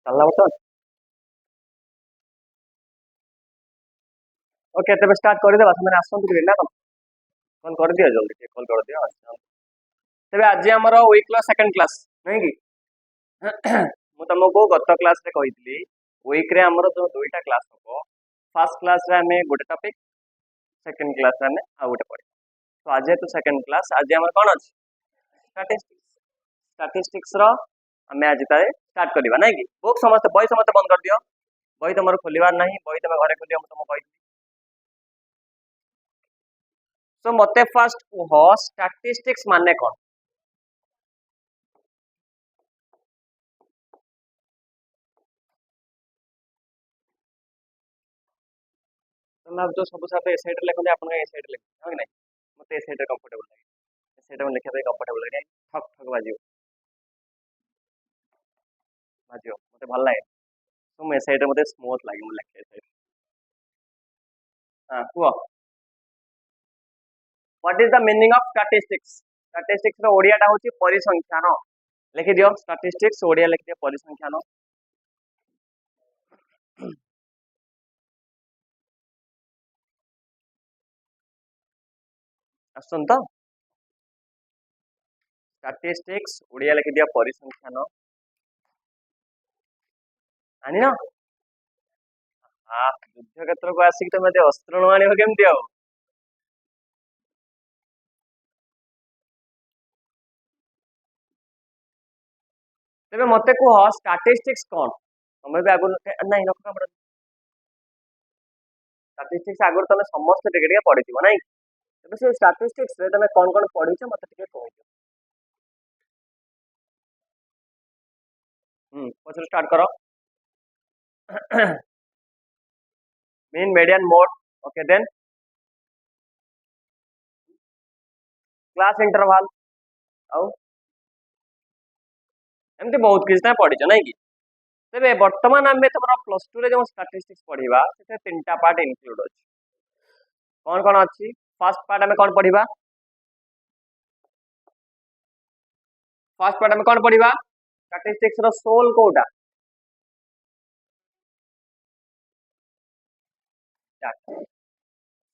ଚାଲିଲା ବର୍ତ୍ତମାନ। ଓକେ, ତେବେ ଷ୍ଟାର୍ଟ କରିଦେବା। ସେମାନେ ଆସନ୍ତୁ ଟିକେ ନା କଣ? କଲ୍ କରିଦିଅ, ଜଲ୍ଦି ଟିକେ କଲ୍ କରିଦିଅ। ତେବେ ଆଜି ଆମର ୱିକ୍ର ସେକେଣ୍ଡ କ୍ଲାସ୍ ନୁହେଁ କି? ମୁଁ ତମକୁ ଗତ କ୍ଲାସ୍ରେ କହିଥିଲି ୱିକ୍ରେ ଆମର ଯୋଉ ଦୁଇଟା କ୍ଲାସ୍ ହବ, ଫାର୍ଷ୍ଟ କ୍ଲାସ୍ରେ ଆମେ ଗୋଟେ ଟପିକ୍, ସେକେଣ୍ଡ କ୍ଲାସ୍ରେ ଆମେ ଆଉ ଗୋଟେ ପଢ଼ିବା। ତ ଆଜି ଯେହେତୁ ସେକେଣ୍ଡ କ୍ଲାସ୍, ଆଜି ଆମର କ'ଣ ଅଛି? ଷ୍ଟାଟିଷ୍ଟିକ୍ସ। ଷ୍ଟାଟିଷ୍ଟିକ୍ସର ଆମେ ଆଜି ତାହେଲେ ଷ୍ଟାର୍ଟ କରିବା ନାଇଁ କି? ବୁକ୍ ସମସ୍ତେ, ବହି ସମସ୍ତେ ବନ୍ଦ କରିଦିଅ। ବହି ତମର ଖୋଲିବାର ନାହିଁ, ବହି ତମେ ଘରେ ଖୋଲିବ, ମୁଁ ତମକୁ କହିଥିଲି। ତ ମତେ ଫାର୍ଷ୍ଟ କୁହ ଷ୍ଟାଟିଷ୍ଟିକ୍ସ ମାନେ କ'ଣ? ତମେ ଭାବୁଛ ସବୁ ସାର୍ ଏ ସାଇଡ୍ରେ ଲେଖନ୍ତି, ଆପଣ ଏ ସାଇଡ୍ରେ ଲେଖନ୍ତି, ହଁ କି ନାହିଁ? ମତେ ଏ ସାଇଡ୍ରେ କମ୍ଫର୍ଟେବଲ୍ ଲାଗେ, ଏ ସାଇଡ୍ରେ ଲେଖିବା ପାଇଁ କମ୍ଫର୍ଟେବଲ୍ ଲାଗେ। ଠକ୍ ଠକ୍ ବାଜିବ, ମତେ ଭଲ ଲାଗେ। ତ ମୁଁ ଏ ସାଇଡ୍ରେ ମତେ ସ୍ମୁଥ୍ ଲାଗେ, ମୁଁ ଲେଖେ ଏ ସାଇଡ୍ରେ। ହଁ କୁହ, what is the meaning of statistics? ଷ୍ଟାଟିଷ୍ଟିକ୍ସର ଓଡ଼ିଆଟା ହେଉଛି ପରିସଂଖ୍ୟାନ। ଲେଖିଦିଅ, ଷ୍ଟାଟିଷ୍ଟିକ୍ସ ଓଡ଼ିଆ ଲେଖିଦିଅ, ପରିସଂଖ୍ୟାନ। ଆସୁଛନ୍ତି ତ? ଷ୍ଟାଟିଷ୍ଟିକ୍ସ ଓଡ଼ିଆ ଲେଖିଦିଅ, ପରିସଂଖ୍ୟାନ। ଆଣିନ? ଯୁଦ୍ଧ କ୍ଷେତ୍ରକୁ ଆସିକି ତମେ ଯଦି ଅସ୍ତ୍ର ନ ଆଣିବ କେମିତି ଆଉ? ତେବେ ମତେ କୁହ ଷ୍ଟାଟିଷ୍ଟିକ୍ସ କ'ଣ? ତମେ ବି ଆଗରୁ ନାଇଁ ଷ୍ଟାଟିଷ୍ଟିକ୍ସ ଆଗରୁ ତମେ ସମସ୍ତେ ଟିକେ ଟିକେ ପଢିଥିବ ନାଇଁ? ତେବେ ସେ ଷ୍ଟାଟିଷ୍ଟିକ୍ସରେ ତମେ କ'ଣ କ'ଣ ପଢିଛ ମତେ ଟିକେ କହିଦିଅ। ପଛରୁ ଷ୍ଟାର୍ଟ କର। mean, median, mode, okay, then class interval, ଆଉ ଏମିତି ବହୁତ କିଛି ତମେ ପଢିଛ ନାଇଁ କି? ତେବେ ବର୍ତ୍ତମାନ ଆମେ ତମର ପ୍ଲସ୍ ଟୁରେ ଯେଉଁ ଷ୍ଟାଟିଷ୍ଟିକ୍ସ ପଢିବା ସେଥିରେ ତିନିଟା ପାର୍ଟ ଇନକ୍ଲୁଡ ଅଛି। କ'ଣ କ'ଣ ଅଛି? ଫାର୍ଷ୍ଟ ପାର୍ଟ ଆମେ କ'ଣ ପଢିବା? ଫାର୍ଷ୍ଟ ପାର୍ଟ ଆମେ କ'ଣ ପଢିବା? ଷ୍ଟାଟିଷ୍ଟିକ୍ସର ସୋଲ୍ କୋଉଟା?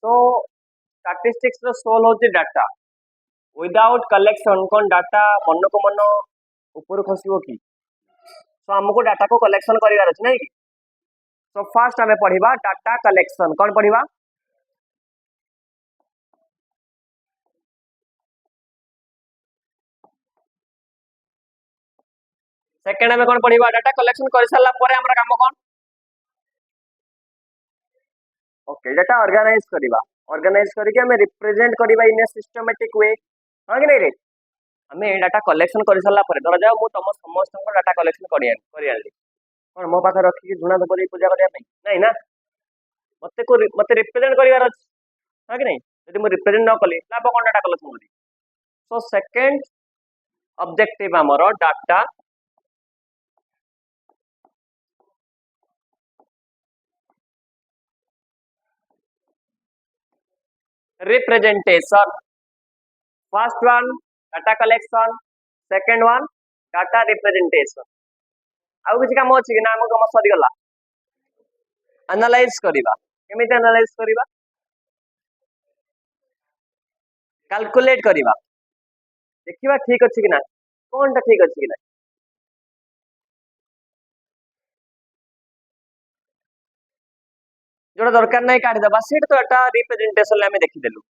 तो स्टैटिस्टिक्स रो सोल होची डाटा। विदाउट कलेक्शन कोन डाटा मन को मन ऊपर खसिबो की? तो हमको डाटा को कलेक्शन करिवार अछि नै कि? तो फर्स्ट हमें पढ़िबा डाटा कलेक्शन। कोन पढ़िबा? सेकंड हमें कोन पढ़िबा? डाटा कलेक्शन कर साला परे हमरा काम कोन? ओके, डाटा ऑर्गेनाइज करिबा। ऑर्गेनाइज करके हमें रिप्रेजेंट करिबा इन ए सिस्टमैटिक वे। हां कि नै रे? हमें डाटा कलेक्शन कर साला परे धरा जाओ मु तम समस्त को डाटा कलेक्शन करि आली। कोन मो पाखे रखी कि धुना धपरी पूजा करिया नै? नै ना? मते रिप्रेजेंट करिवार अछि। हां कि नै? यदि मु रिप्रेजेंट न कली लाभ कोन डाटा कलेक्शन करी? सो सेकंड ऑब्जेक्टिव हमरो data representation. First one data collection, second one data representation. आउ किसी काम अछि कि ना? हम काम सरी गला। एनालाइज करिबा। केमिति एनालाइज करिबा? कैलकुलेट करिबा। देखिबा ठीक अछि कि ना? कोनटा ठीक अछि कि ना? जोड़ा दरकार नहीं काढी दबा। सेट तो डाटा रिप्रेजेंटेशन ले हमें देखि देलु।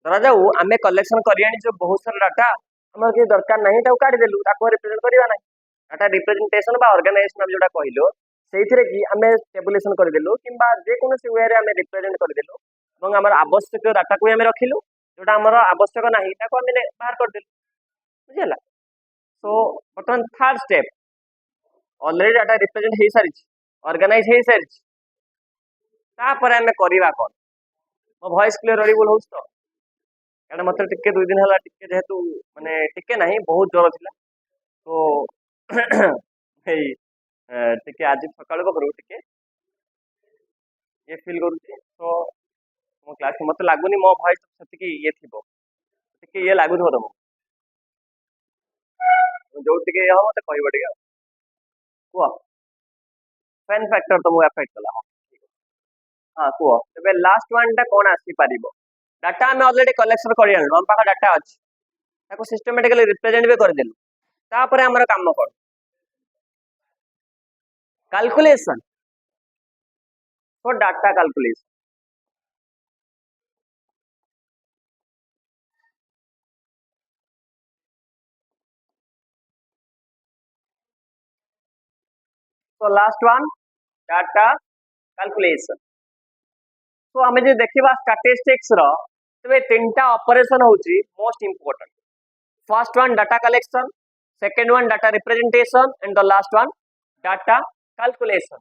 धरा जाऊ आमे कलेक्शन करि आनी जो बहुत सारा डाटा हमर के दरकार नहीं ताऊ काढी देलु ताको रिप्रेजेंट करिबा नहीं। डाटा रिप्रेजेंटेशन बा ऑर्गेनाइजेशन हम जोटा कहिलो सेइथिरे कि हमें टेबुलेशन कर देलु किंबा जे कोनोसी वे रे हमें रिप्रेजेंट कर देलु এবং हमर आवश्यक डाटा को हमें रखिलु जोटा हमर आवश्यक नहीं ताको हमें बाहर कर देलु। बुझिला? So but in third step already data represent हे सारी ऑर्गेनाइज हे सारी तापर हमें करिबा कोन? मो वॉइस क्लियर ऑडिबल होस तो? कारण मत टिके 2 दिन हला टिके जेहेतु माने टिके नहीं बहुत ज्वर थिला तो हेई टिके आज सकाळ बकरू टिके ये फील करूची तो मो क्लास मत लागुनी मो वॉइस सति कि ये थिबो टिके ये लागु थो तमो जो टिके हो मते कहबो टिके कुआ ଫେନ୍ ଫ୍ୟାକ୍ଟର ତମକୁ ଆଫେକ୍ଟ କଲା। ହଁ କୁହ ତେବେ ଲାଷ୍ଟ ୱାନ୍ ଟା କଣ ଆସିପାରିବ? डाटा आम ऑलरेडी कलेक्शन कर आम पाख डाटा अच्छी सिस्टमेटिकली रिप्रेजेंट भी करदेलु तापर आमर काम कौन कैलकुलेशन फॉर डाटा कैलकुलेशन तो लास्ट वन डाटा कैलकुलेशन तो आम जो देखा स्टैटिस्टिक्स रो तेरे तीन टा ऑपरेशन होची most important first one data collection second one data representation and the last one data calculation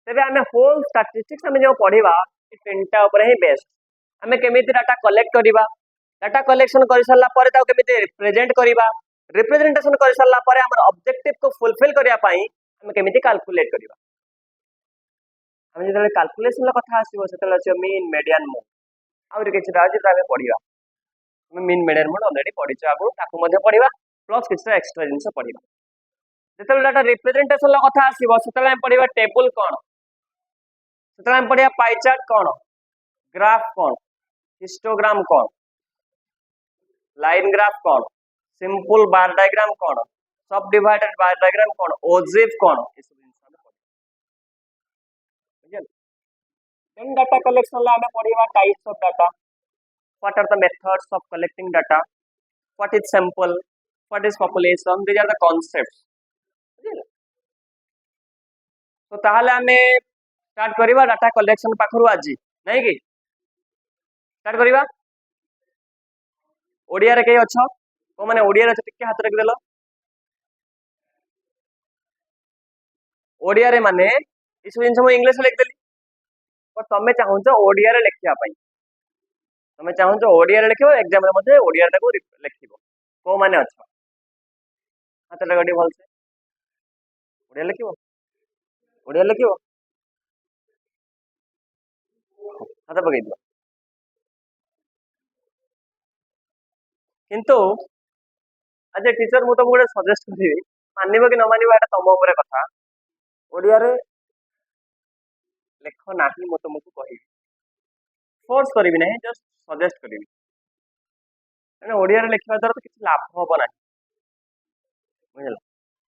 तेरे आम होल स्टैटिस्टिक्स आम जो पढ़ा तीन टा ऊपर ही बेस्ट आम केमी डाटा कलेक्ट करवा डाटा कलेक्शन कर सारा पर केमी रिप्रेजेंट करवा रिप्रेजेंटेशन कर सारा पर आम ऑब्जेक्टिव को फुलफिल करने आम केमी कैलकुलेट करवा आम जो कैलकुलेशन कथा आसो से मीन मीडियन मोड आउरी किसी अच्छी पढ़ा मीन मीडियन मोड अलरेडी पढ़ी आगू पढ़ा प्लस किसी एक्सट्रा जिन पढ़ा जो डाटा रिप्रेजेंटेशन कथा आसो से पढ़ा टेबुल कौन से पढ़ा पाई चार्ट कौन ग्राफ कौन हिस्टोग्राम कौन लाइन ग्राफ कौन सिंपल बार डायग्राम कौन सब डिवाइडेड बार डायग्राम कौन ओजिफ कौन then data collection la ame padhiba types of data what are the methods of collecting data what is sample what is population these are the concepts तो ताहले आमे start करिबा data collection पाखरु आजी नहीं कि start करिबा ओडिया रे के अछ को माने ओडिया रे टिके हाथ रख देलो ओडिया रे माने इस जिन सब इंग्लिश लिख देली पर तमे चाहूछ ओडिया रे लिखिया पई तमे चाहूछ ओडिया रे लिखिबो एग्जाम रे मध्ये ओडिया रे को लिखिबो को माने अछ हाथ लगडी भल से ओडिया लिखिबो हाथ पकई दियो किंतु आज टीचर मु तुमको सजेस्ट करी मानिबो कि न मानिबो एटा तम ऊपर कथा ओडिया रे लेख नाही मु तुमको कहि फोर्स करी नहीं जस्ट सजेस्ट करी मैंने ओडिया रे लिखवा द्वारा तो किसी लाभ हम ना बुझल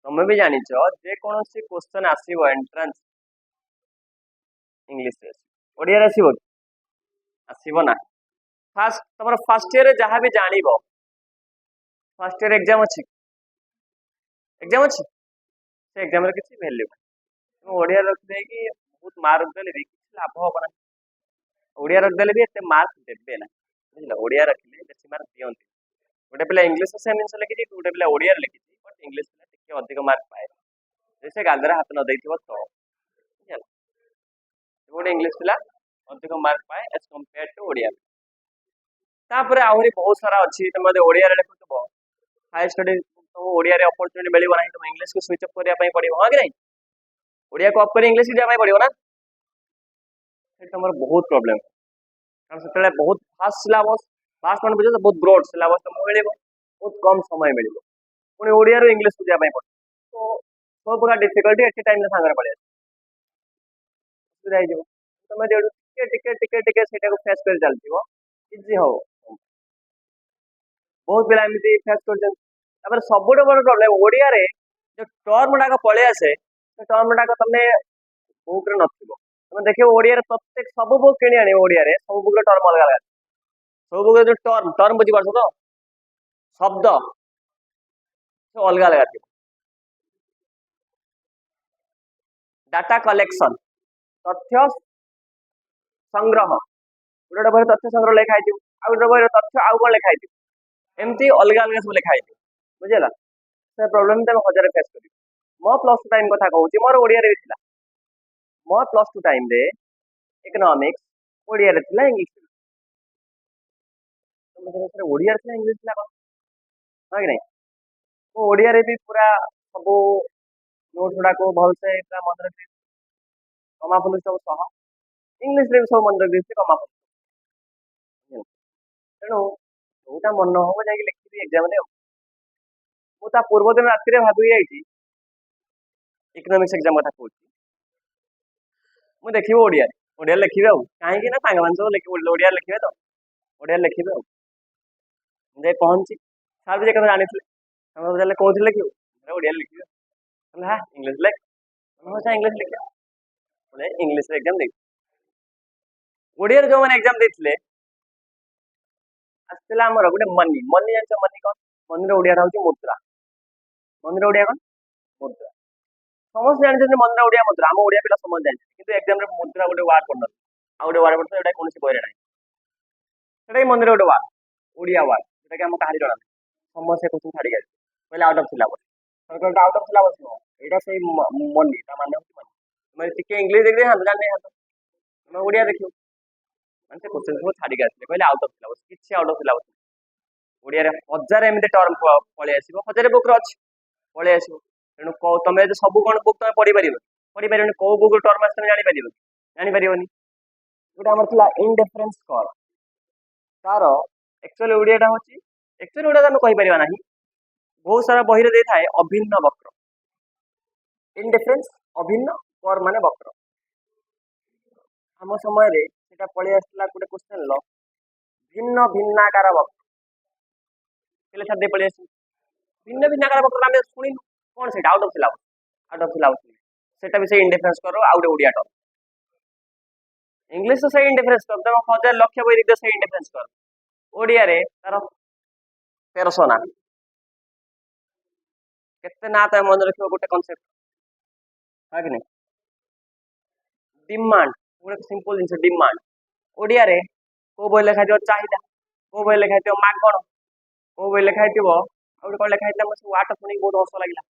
तुम भी जानी जे कौन सी क्वेश्चन आसीबो एंट्रेंस इंग्लिश रे ओडिया रे आसीबो आसीबो ना फर्स्ट ईयर रे जहां भी जानिबो फर्स्ट ईयर एग्जाम अच्छी से एग्जाम रे किसी वैल्यू ओडिया रख दे कि बहुत मार्क देले भी किसी लाभ हम ना ओडिया रख देले भी एते मार्क देबे ना बुझल ओडिया रखले बेसी मार्क दियंती गोटे पिला इंग्लिश सेम जिन लिखी गोटे पिला ओडिया लिखी बट इंग्लिश पिला टिके अधिक मार्क पाए जैसे गालरे हाथ न देथिबो तो बुझल गोटे इंग्लिश पिला अधिक मार्क पाए एज कंपेयर टू ओडिया तापर आहुरी बहुत सारा अच्छी तुम ओडिया रे लिखुथबो हाई स्टडी तो ओडिया रे अपॉर्चुनिटी मिलिबो नाही तुम इंग्लिश को स्विच अप करिया पई पड़िबो हां कि नहीं ओडिया को अप कर इंग्लिश दिया पई पड़िबो ना से तमर बहुत प्रॉब्लम कारण सेतले बहुत फास्ट सिलेबस फास्ट मान बुझो तो बहुत ब्रॉड सिलेबस तुमको मिलिबो बहुत कम समय मिलिबो पुणी ओडिया रो इंग्लिश बुझिया पई पड़ो तो सब प्रकार डिफिकल्टी एट टाइम रे सांगरे पड़े सुविधा हो तुम जे टिके टिके टिके सेटा को फेस कर चलतिबो इजी हो बहुत पिला एमती फेस कर सबुठ बड़ प्रॉब्लम ओडिया रे जो टर्म डाक पळे आसे से टर्म डाक तमे बुक रे नथिबो तुम देखियो ओडिया रे प्रत्येक सब बुक किनि आनी ओडिया रे सब बुक रे टर्म अलग अलग सब बुक रे जो टर्म टर्म बुझी पारछो तो शब्द से अलग अलग थिबो डाटा कलेक्शन तथ्य संग्रह गोटे बही तथ्य संग्रह लिखा है आ गोटे बही तथ्य आउ कौन लिखा है एमती अलग अलग सब लिखा है बुझेगा से प्रॉब्लम तुम हजार फेस कर मो प्लस टू टाइम कथा कहूँ मोर ओडिया रे थिला मो प्लस टू टाइम रे इकोनॉमिक्स ओडिया रे थिला इंग्लिश थिला ओडिया रे थिला इंग्लिश थिला कोन हां कि नहीं मो ओडिया रे भी पूरा सब नोट गुडा को भल से पूरा मन रखि कमा पुलिस सब सह इंग्लिश रे सब मन रखि कमा पुलिस तेणु जोटा मन हम जाके लिखी एग्जाम रे पूर्व दिन राति भाभी इकोनॉमिक्स एग्जाम कथा कहूँ ମୁଁ ଦେଖିବି ଓଡିଆ ଲେଖିବି ଆଉ କାହିଁକି ନା ସାଙ୍ଗମାନେ ସବୁ ଓଡିଆ ଲେଖିବେ ତ ଓଡିଆ ଲେଖିବି ଆଉ ମୁଁ ଯାଇ ପହଞ୍ଚି ସାର୍ ବି କେତେ ଜାଣିଥିଲେ ଆମେ ପଚାରିଲେ କୋଉଥିରେ ଲେଖିବୁ ଓଡିଆ ଲେଖିବି କହିଲେ ହଁ ଇଂଲିଶ ଲେଖ ଇଂଲିଶ ଲେଖିବା ଇଂଲିଶ ଏକ୍ଜାମ ଦେଇଥିଲି ଓଡିଆରେ ଯୋଉମାନେ ଏକ୍ଜାମ ଦେଇଥିଲେ ଆସିଥିଲା ଆମର ଗୋଟେ ମନି ଜାଣିଛ ମନି କଣ ମନିର ଓଡିଆଟା ହଉଛି ମୁଦ୍ରା ମନିର ଓଡିଆ କଣ ମୁଦ୍ରା ସମସ୍ତେ ଜାଣିଛନ୍ତି ମନିର ଓଡିଆ ମୁଦ୍ରା ଆମ ଓଡିଆ ପିଲା ସମସ୍ତେ ଜାଣିଛନ୍ତି କିନ୍ତୁ ଏକ୍ଜାମରେ ମୁଦ୍ରା ଗୋଟେ ୱାର୍ଡ ପଡୁନଥିଲା ଆଉ ଗୋଟେ ୱାର୍ଡ ପଡୁଥିଲା ଏଇଟା କୌଣସି ବହିରେ ନାହିଁ ସେଟା ମନିର ଗୋଟେ ୱାର୍ଡ ଓଡିଆ ୱାର୍ଡ ଯୋଉଟା କି ଆମ କାହାରି ଜଣା ନାହିଁ ସମସ୍ତେ କୋଶ୍ଚିନ୍ ଛାଡିକି ଆସିବେ କହିଲେ out of syllabus out of syllabus ନୁହଁ ଏଇଟା ସେଇ ମନି ତା ମାନେ ହଉଛି ମନି ତୁମେ ଟିକେ ଇଂଲିଶ ଦେଖି ଦେଇଥାନ୍ତ ଜାଣି ଦେଇଥାନ୍ତ ତୁମେ ଓଡିଆ ଦେଖିବ ମାନେ ସେ କୋଶ୍ଚିନ୍ ସବୁ ଛାଡିକି ଆସିଲେ କହିଲେ ଆଉଟ୍ ଅଫ୍ ସିଲାବସ୍ କିଛି ଆଉଟ୍ ଅଫ୍ ସିଲାବସ୍ ଓଡିଆରେ ହଜାରେ ଏମିତି ଟର୍ମ ପଳେଇ ଆସିବ ହଜାରେ ବୁକ୍ ଅଛି ପଳେଇ ଆସିବ ତେଣୁ ତମେ ଯଦି ସବୁ କଣ ବୁକ୍ ତମେ ପଢିପାରିବନି କୋଉ ବୁକ୍ ଟର୍ମ ଆସି ତମେ ଜାଣିପାରିବନି ଯୋଉଟା ଆମର ଥିଲା ଇନଡିଫରେନ୍ସ କର ତାର ଆକ୍ଚୁଆଲି ଓଡିଆଟା ହଉଛି ଆକ୍ଚୁଆଲି ଓଡିଆ ଆମେ କହିପାରିବା ନାହିଁ ବହୁତ ସାରା ବହିରେ ଦେଇଥାଏ ଅଭିନ୍ନ ବକ୍ର ଇନଡିଫରେନ୍ସ ଅଭିନ୍ନ କର ମାନେ ବକ୍ର ଆମ ସମୟରେ ସେଟା ପଳେଇ ଆସିଥିଲା ଗୋଟେ କ୍ୱେଶ୍ଚନ ଭିନ୍ନ ଭିନ୍ନାକାର ବକ୍ର ହେଲେ ଛାଡି ଦେଇ ପଳେଇ ଆସିବୁ ଭିନ୍ନ ଭିନ୍ନାକାର ବକ୍ର ଆମେ ଶୁଣିନୁ କଣ ସେଇଟା ଆଉଟ୍ ଅଫ୍ ସିଲାବସ୍ ସେଟା ବି ସେଇ ଇନଡିଫରେନ୍ସ କର ଆଉ ଗୋଟେ ଓଡିଆ ଟର୍ମ ଇଂଲିଶ ତ ସେଇ ଇନଡିଫରେନ୍ସ କର ତମ ହଜାର ଲକ୍ଷ ବହି ଦେଖିବ ସେଇ ଇନଡିଫରେନ୍ସ କର ଓଡିଆରେ ତାର 1300 ନା କେତେ ନା ତମେ ମନେ ରଖିବ ଗୋଟେ କନସେପ୍ଟ ହଁ କି ନାଇଁ ଡିମାଣ୍ଡ ଗୋଟେ ସିମ୍ପଲ ଜିନିଷ ଡିମାଣ୍ଡ ଓଡିଆରେ କୋଉ ବହି ଲେଖା ହେଇଥିବ ଚାହିଦା କୋଉ ବହି ଲେଖା ହେଇଥିବ ମାଗଣ କୋଉ ବହି ଲେଖା ହେଇଥିବ ଆଉ ଗୋଟେ କଣ ଲେଖା ହେଇଥିଲା ମୋତେ ୱାର୍ଡ ଶୁଣିକି ବହୁତ ହସ ଲାଗିଲା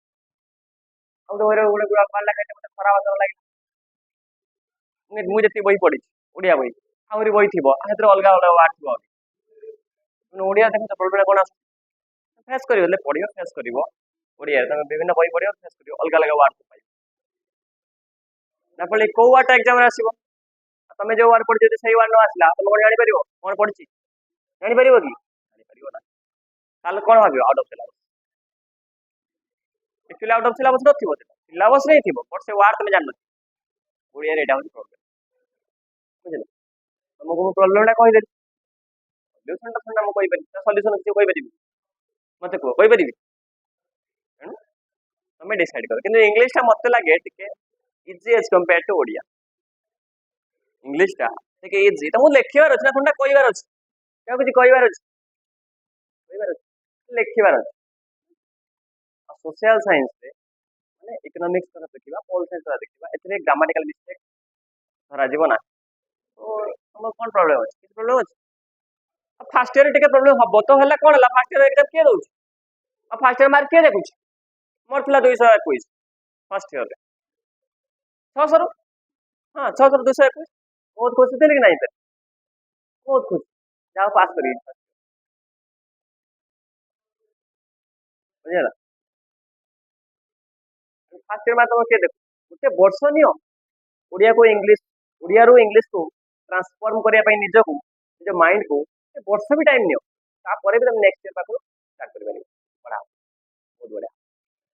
ଆଉ ଗୋଟେ ବହିରେ ଗୋଟେ ୱାର୍ଡ ଲେଖା ହେଇଥିଲା ମୋତେ ଖରାପ ହସ ଲାଗିଲା ମୁଁ ଯେତିକି ବହି ପଢିଛି ଓଡିଆ ବହି ଆହୁରି ବହି ଥିବ ସେଥିରେ ଅଲଗା ଅଲଗା ୱାର୍ଡ ଥିବ ଓଡିଆ ଦେଖୁଛ ପ୍ରୋବ୍ଲେମ କଣ ଆସୁଛି ଫେସ୍ କରିବ ପଢିବ ଫେସ୍ କରିବ ଓଡିଆରେ ତମେ ବିଭିନ୍ନ ବହି ପଢିବ ଫେସ୍ କରିବ ଅଲଗା ଅଲଗା ୱାର୍ଡ ପାଇବ ତାପରେ କୋଉ ୱାର୍ଡଟା ଏକ୍ଜାମରେ ଆସିବ ତମେ ଯୋଉ ୱାର୍ଡ ପଢିଛ ଯଦି ସେଇ ୱାର୍ଡ ନ ଆସିଲା ତମେ କଣ ଜାଣିପାରିବ କଣ ପଢିଛି ଜାଣିପାରିବ କି ଜାଣିପାରିବ ନା ତାହେଲେ କଣ ଭାବିବ out of syllabus actually out of syllabus ନଥିବ ସିଲାବସ୍ ରେ ଥିବ ବଟ୍ ସେ ୱାର୍ଡ ତମେ ଜାଣିନଥିବ ଓଡିଆରେ ଏଇଟା ହଉଛି ପ୍ରୋବ୍ଲେମ ବୁଝିଲ ତମକୁ ମୁଁ ପ୍ରୋବ୍ଲେମଟା କହିଦେଲି ସଲ୍ୟୁସନଟା ଥୋଡି ମୁଁ କହିପାରିବି ତା ସଲ୍ୟୁସନ କିଛି କହିପାରିବି ମତେ କୁହ କହିପାରିବି ତେଣୁ ତମେ ଡିସାଇଡ୍ କର କିନ୍ତୁ ଇଂଲିଶଟା ମତେ ଲାଗେ ଟିକେ easy as compare to Odia ଇଂଲିଶଟା ଟିକେ ଇଜି ତମକୁ ଲେଖିବାର ଅଛି ନା ଥୋଡି କହିବାର ଅଛି ଆଉ କିଛି କହିବାର ଅଛି ଲେଖିବାର ଅଛି ଆଉ ସୋସିଆଲ ସାଇନ୍ସରେ ମାନେ ଇକୋନୋମିକ୍ସ କଥା ଦେଖିବା ପଲ୍ ସାଇନ୍ସ କଥା ଦେଖିବା ଏଥିରେ ଗ୍ରାମାଟିକାଲ ମିଷ୍ଟେକ୍ ଧରାଯିବ ନା ତ ତମର କଣ ପ୍ରୋବ୍ଲେମ ଅଛି କିଛି ପ୍ରୋବ୍ଲେମ ଅଛି ଫାର୍ଷ୍ଟ ଇୟର ଟିକେ ପ୍ରୋବ୍ଲେମ ହବ ତ ହେଲା କଣ ହେଲା ଫାର୍ଷ୍ଟ ଇୟର ଏକ୍ଜାମ କିଏ ଦଉଛି ଆଉ ଫାର୍ଷ୍ଟ ଇୟର ମାର୍କ କିଏ ଦେଖୁଛି ମୋର ଥିଲା 221 ଫାର୍ଷ୍ଟ ଇୟରରେ 600 ହଁ 600 221 ବହୁତ ଖୁସି ଥିଲି କି ନାହିଁ ବହୁତ ଖୁସି ଯାହା ପାସ୍ କରିବି ବୁଝିଲା ଫାର୍ଷ୍ଟ ଇୟର ମାର୍କ ତମେ କିଏ ଦେଖୁ ଗୋଟେ ବର୍ଷ ନିଅ ଓଡିଆକୁ ଇଂଲିଶ ଓଡିଆରୁ ଇଂଲିଶକୁ ଟ୍ରାନ୍ସଫର୍ମ କରିବା ପାଇଁ ନିଜକୁ ନିଜ ମାଇଣ୍ଡକୁ ବର୍ଷ ବି ଟାଇମ ନିଅ ତାପରେ ବି ତମେ ନେକ୍ସଟ ଇୟର ପାଖରୁ ଷ୍ଟାର୍ଟ କରିପାରିବ ପଢାଅ ବହୁତ ବଢିଆ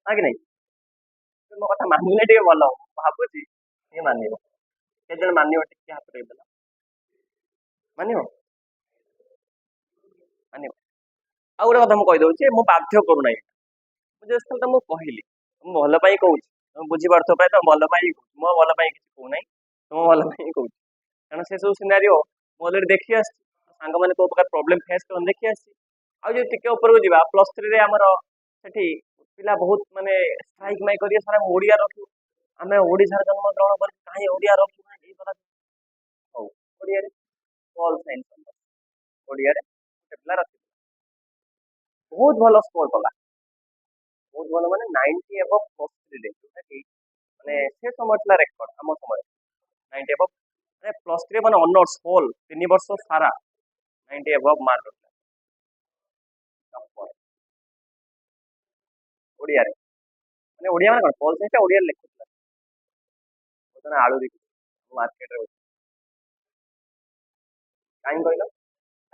ହଁ କି ନାଇଁ ମୋ କଥା ମାନିଲେ ଟିକେ ଭଲ ଭାବୁଛି କିଏ ମାନିବ କେତେ ଜଣ ମାନିବ ଟିକେ ହାତ ଦେଇଦେଲ ମାନିବ ମାନିବ ଆଉ ଗୋଟେ କଥା ମୁଁ କହିଦଉଛି ମୁଁ ବାଧ୍ୟ କରୁନାହିଁ ମୁଁ ଜଷ୍ଟ ଖାଲି ତମକୁ କହିଲି ମୁଁ ଭଲ ପାଇଁ କହୁଛି ତମେ ବୁଝିପାରୁଥିବ ପାଇଁ ତମ ଭଲ ପାଇଁ କହୁଛି ମୋ ଭଲ ପାଇଁ କିଛି କହୁନାହିଁ ତମ ଭଲ ପାଇଁ କହୁଛି କାରଣ ସେ ସବୁ ସିନାରିଓ ମୁଁ ଅଲରେଡି ଦେଖି ଆସିଛି ସାଙ୍ଗମାନେ କୋଉ ପ୍ରକାର ପ୍ରୋବ୍ଲେମ ଫେସ୍ କରନ୍ତି ଦେଖି ଆସିଛି ଆଉ ଯଦି ଟିକେ ଉପରକୁ ଯିବା +3 ଆମର ସେଠି ପିଲା ବହୁତ ମାନେ ଷ୍ଟ୍ରାଇକ୍ ମାଇକ୍ କରିବେ ସାର୍ ଆମେ ଓଡିଆ ରଖିବୁ ଆମେ ଓଡିଶାରେ ଜନ୍ମ ଗ୍ରହଣ କରି କାହିଁ ଓଡିଆ ରଖିବୁ ଏଇ କଥା ହଉ ଓଡିଆରେ ପଲ୍ ସାଇନ୍ସ ଓଡିଆରେ ଗୋଟେ ପିଲା ରଖିବୁ ବହୁତ ଭଲ ସ୍କୋର କଲା ବହୁତ ଭଲ ମାନେ 90 ଏବଭ୍ +3 ଯୋଉଟା କି ମାନେ ସେ ସମୟ ଥିଲା ରେକର୍ଡ ଆମ ସମୟରେ 90 ଏବଭ୍ ମାନେ +3 ମାନେ ଅନର୍ସ ହୋଲ୍ 3 ବର୍ଷ ସାରା 90 ଏବଭ୍ ମାର୍କ ରଖିଲା ଓଡିଆରେ ମାନେ ଓଡିଆ ମାନେ କଣ ପଲ୍ ସାଇନ୍ସଟା ଓଡିଆରେ ଲେଖୁଥିଲା ବର୍ତ୍ତମାନ ଆଳୁ ବିକୁଛି ମାର୍କେଟରେ କାହିଁକି କହିଲ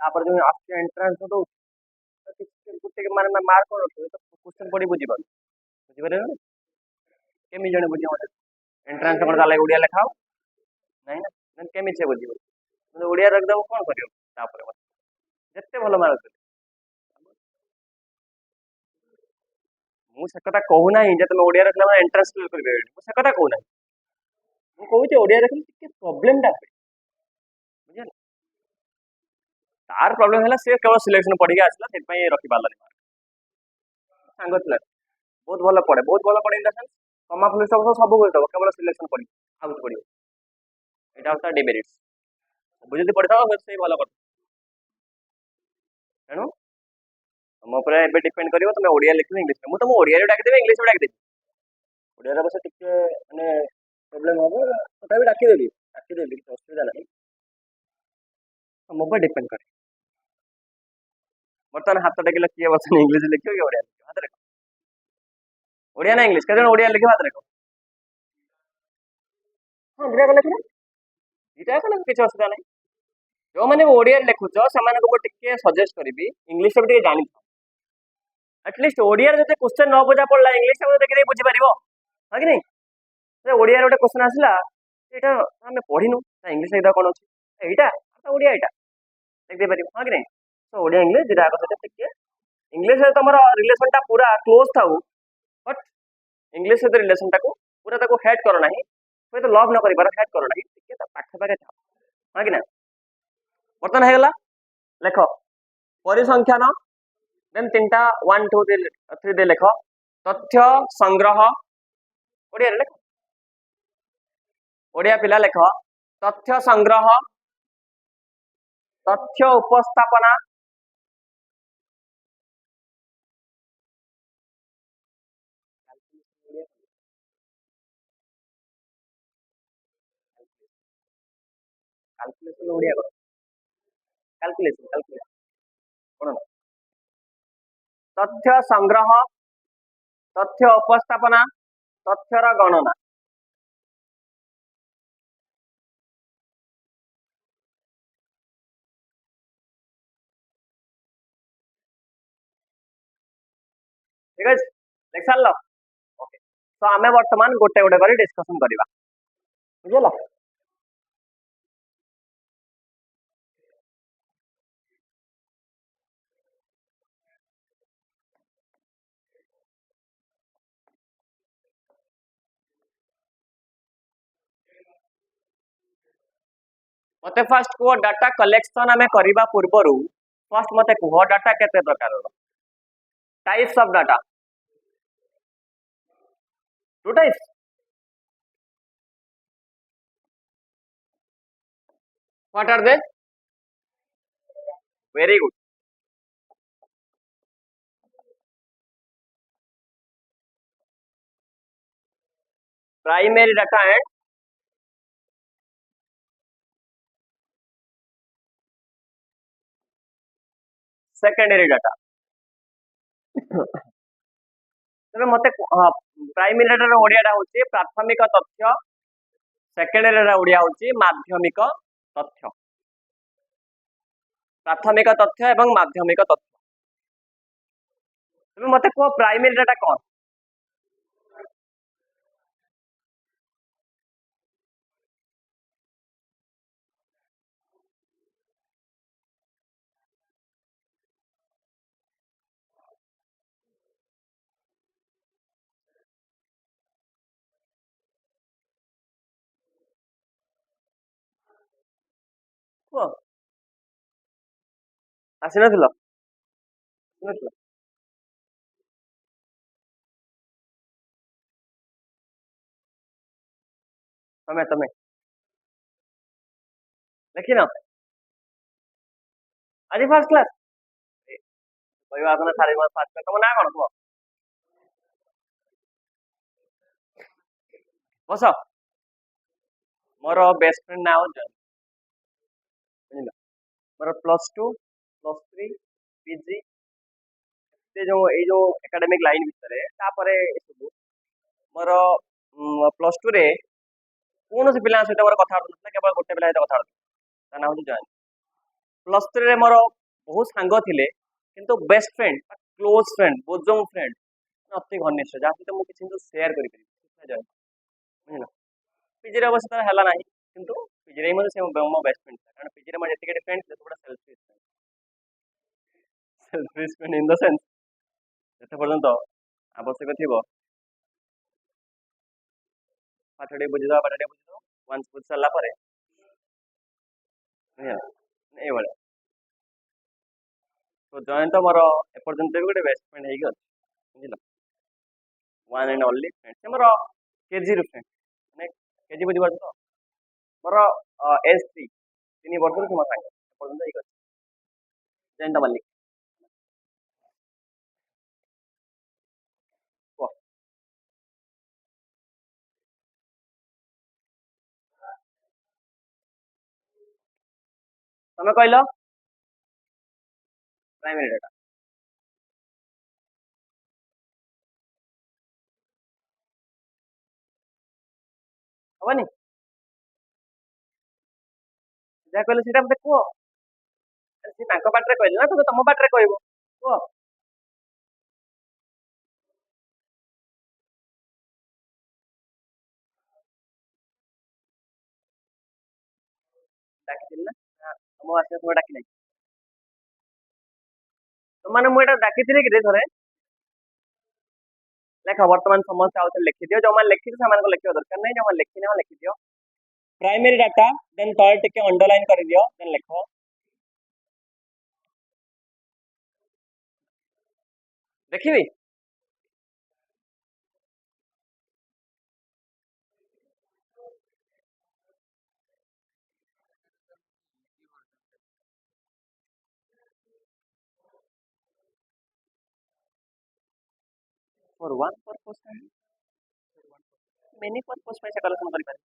ତାପରେ ଯୋଉ ଆସୁଛି ଏଣ୍ଟ୍ରାନ୍ସ ଦଉଛି ଗୋଟେ ମାନେ ମାର୍କ କଣ ରଖିବ ତ କ୍ୱେଶ୍ଚନ ପଢି ବୁଝିପାରିବ କେମିତି ଜଣେ ବୁଝିବ ଏଣ୍ଟ୍ରାନ୍ସ କଣ ତାହେଲେ ଓଡିଆ ଲେଖା ହବ ନାଇଁ ନା କେମିତି ସେ ବୁଝିବ ଓଡିଆ ରଖିଦବ କଣ କରିବ ତାପରେ ଯେତେ ଭଲ ମାର୍କ ଦେଲେ ମୁଁ ସେ କଥା କହୁନାହିଁ ଯେ ତମେ ଓଡିଆ ରଖିଲା ମାନେ ଏଣ୍ଟ୍ରାନ୍ସ କ୍ଲିୟର କରିପାରିବନି ମୁଁ ସେ କଥା କହୁନାହିଁ ମୁଁ କହୁଛି ଓଡିଆ ରଖିଲେ ଟିକେ ପ୍ରୋବ୍ଲେମଟା ହୁଏ ବୁଝିଲ ତାର ପ୍ରୋବ୍ଲେମ ହେଲା ସେ କେବଳ ସିଲେକ୍ସନ ପଢିକି ଆସିଲା ସେଥିପାଇଁ ରଖି ପାରିଲାନି ସାଙ୍ଗ ଥିଲା ବହୁତ ଭଲ ପଢେ ଇନ ଦ ସେନ୍ସ କମା ଫୁଲ ସବୁ କରିଦେବ କେବଳ ସିଲେକ୍ସନ ପଢି ଆଉ କିଛି ପଢିବ ଏଇଟା ହଉଛି ତାର ଡିମେରିଟ୍ସ ସବୁ ଯଦି ପଢିଥାଅ ହୁଏ ସେଇ ଭଲ କଥା ତେଣୁ ତମ ଉପରେ ଏବେ ଡିପେଣ୍ଡ କରିବ ତମେ ଓଡିଆ ଲେଖିବ ଇଂଲିଶ ମୁଁ ତମ ଓଡିଆରେ ଡାକିଦେବି ଇଂଲିଶରେ ଡାକିଦେବି ଓଡିଆରେ ଅବଶ୍ୟ ଟିକେ ମାନେ ପ୍ରୋବ୍ଲେମ ହବ ତଥାପି ଡାକିଦେବି କିଛି ଅସୁବିଧା ନାହିଁ ତମ ଉପରେ ଡିପେଣ୍ଡ କରେ ବର୍ତ୍ତମାନ ହାତ ଟେକିଲେ କିଏ ବର୍ତ୍ତମାନ ଇଂଲିଶ ଲେଖିବ କି ଓଡିଆ ଲେଖିବ ହାତରେ ଓଡିଆ ନା ଇଂଲିଶ କେତେ ଜଣ ଓଡିଆ ଲେଖିବ ହାତରେ ହଁ ଦିଟା ଲେଖିବ ଦିଟା କଲେ କିଛି ଅସୁବିଧା ନାହିଁ ଯୋଉମାନେ ଓଡିଆରେ ଲେଖୁଛ ସେମାନଙ୍କୁ ମୁଁ ଟିକେ ସଜେଷ୍ଟ କରିବି ଇଂଲିଶ ବି ଟିକେ ଜାଣିଥାଅ ଆଟଲିଷ୍ଟ ଓଡିଆରେ ଯଦି କ୍ୱେଶ୍ଚନ ନ ବୁଝା ପଡିଲା ଇଂଲିଶ ଦେଖିକି ବୁଝିପାରିବ ହଁ କି ନାଇଁ ଓଡିଆରେ ଗୋଟେ କ୍ୱେଶ୍ଚନ ଆସିଲା ଏଇଟା ଆମେ ପଢିନୁ ଇଂଲିଶ ଏଇଟା କଣ ଅଛି ଏଇଟା ଓଡିଆ ଏଇଟା ଦେଖିପାରିବ ହଁ କି ନାଇଁ ତ ଓଡିଆ ଇଂଲିଶ ଦିଟା ଆଗ ସହିତ ଟିକେ ଇଂଲିଶ ତମର ରିଲେସନ ଟା ପୁରା କ୍ଲୋଜ ଥାଉ ବଟ୍ ଇଂଲିଶ ସହିତ ରିଲେସନ ଟାକୁ ପୁରା ତାକୁ ହେଡ୍ କର ନାହିଁ ହୁଏତ ଲଭ୍ ନ କରିପାର ହେଡ୍ କର ନାହିଁ ଟିକେ ତା ପାଖାପାଖି ଥାଉ ହଁ କି ନା ବର୍ତ୍ତମାନ ହେଇଗଲା ଲେଖ ପରିସଂଖ୍ୟାନ ଦେନ୍ ତିନିଟା 1 2 3 ଦେ ଲେଖ ତଥ୍ୟ ସଂଗ୍ରହ ଓଡିଆରେ ଲେଖ ଓଡିଆ ପିଲା ଲେଖ ତଥ୍ୟ ସଂଗ୍ରହ ତଥ୍ୟ ଉପସ୍ଥାପନା କାଲକୁଲେସନ ଓଡିଆ କର କାଲକୁଲେସନ କଣ ତଥ୍ୟ ସଂଗ୍ରହ ତଥ୍ୟ ଉପସ୍ଥାପନା ତଥ୍ୟର ଗଣନା ঠিক আছে ଲେଖି ସାରିଲ ଓକେ ତ ଆମେ ବର୍ତ୍ତମାନ ଗୋଟେ ଗୋଟେ କରି ଡିସ୍କସନ କରିବା ବୁଝିଲ मते फर्स्ट कुह डाटा कलेक्शन आमे करिबा पूर्वरु फर्स्ट मते कुह डाटा केते प्रकारर types of data two types what are they very good primary data and secondary data तबे मते प्राइमरी डाटा ओडिया डा होची प्राथमिक तथ्य सेकेंडरी डा ओडिया होची माध्यमिक तथ्य प्राथमिक तथ्य एवं माध्यमिक तथ्य तबे मते को प्राइमरी डाटा कोन को आसिनथिलो तमे तमे देखिन आज फर्स्ट क्लास कोई बात ना सारे फर्स्ट क्लास तुम ना कोन को बस मोर बेस्ट फ्रेंड नाउ जन बुझिला मोर +2 +3 पीजी से जो ए जो एकेडमिक लाइन भितर तापरे सब मोर +2 रे कौन से पिला सहित मोर कथा होता केवल गोटे पिला सहित कथा होता ना हूँ जॉइन +3 रे मोर बहुत सांग थिले किंतु best friend close friend bosom friend अति घनिष्ठ जहाँ सहित मुझे किसी शेयर करी बुझिला पीजी रे अवश्य हला नहीं किंतु पीजी रे से मो बेस्ट फ्रेंड कारण पीजी रे मो जति फ्रेंड थे थोड़ा selfish friend in the sense जते पर्यंत आवश्यक थिबो पाठटे बुझिदा पाठटे बुझिदा वंस बुझ सारा पर नहीं वाला तो जॉइन तो मोर एपर्यंत भी गोटे बेस्ट फ्रेंड है बुझल वन एंड ओनली फ्रेंड से मोर केजी रू फ्रेंड माने केजी बुझी पार तो मोर एज 3 3 वर्ष से मो सांग एपर्यंत है जयंत मल्लिक को तमे कहलो प्राइमरी डाटा हबनी जा कहलो सीधा मते को से तांको पाटरे कहले ना तो तम पाटरे कहबो को डाकिथिल ना तम आसे तो डाकी नहीं तो माने मु एटा डाकिथिले कि रे थरे लेख वर्तमान समस्त आउ लिखि दियो जो मान लिखि से मान को लिखियो दरकार नहीं जो मान लिखि ना लिखि दियो प्राइमरी डाटा देन तळ टिके अंडरलाइन कर दियो देन लिखो देखिबी for one purpose many purpose में से कलेक्शन करि पारे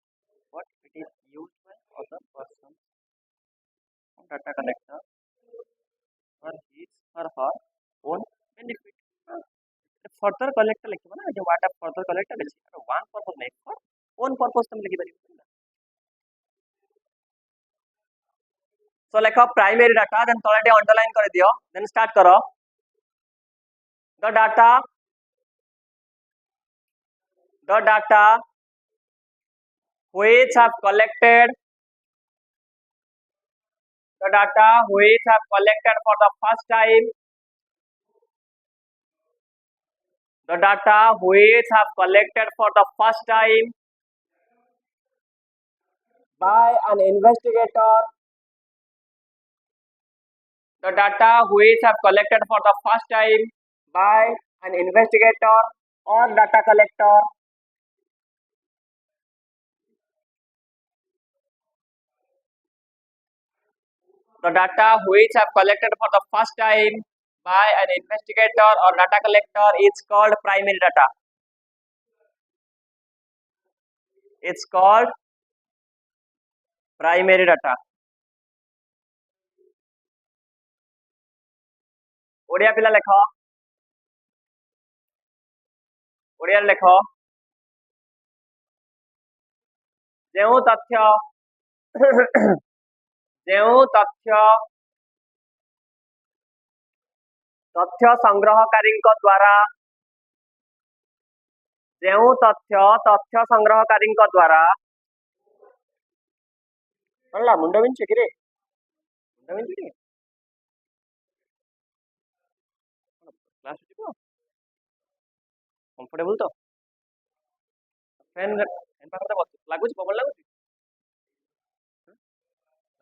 what it is used by other person data collector for his or her own benefit further collector लिखिबो ना जो वाट फर्दर कलेक्टर लिखि वन पर्पस नहीं फॉर ओन पर्पस तुम लिखि पारिबो सो लेखो प्राइमरी डाटा देन तळे अंडरलाइन कर दियो देन स्टार्ट करो the data which have collected the data which have collected for the first time the data which have collected for the first time by an investigator the data which have collected for the first time by an investigator or data collector the data which have collected for the first time by an investigator or data collector is called primary data. It's called primary data. Odia पिला लेख ओडिया लेख जो तथ्य जो तथ्य तथ्य संग्रहकारी द्वारा जो तथ्य संग्रहकारी द्वारा मुंड बिंच कि मुंड बिंच क्लास कंफर्टेबल तो फैन फैन पाखरे बस लगुच पवन लगुच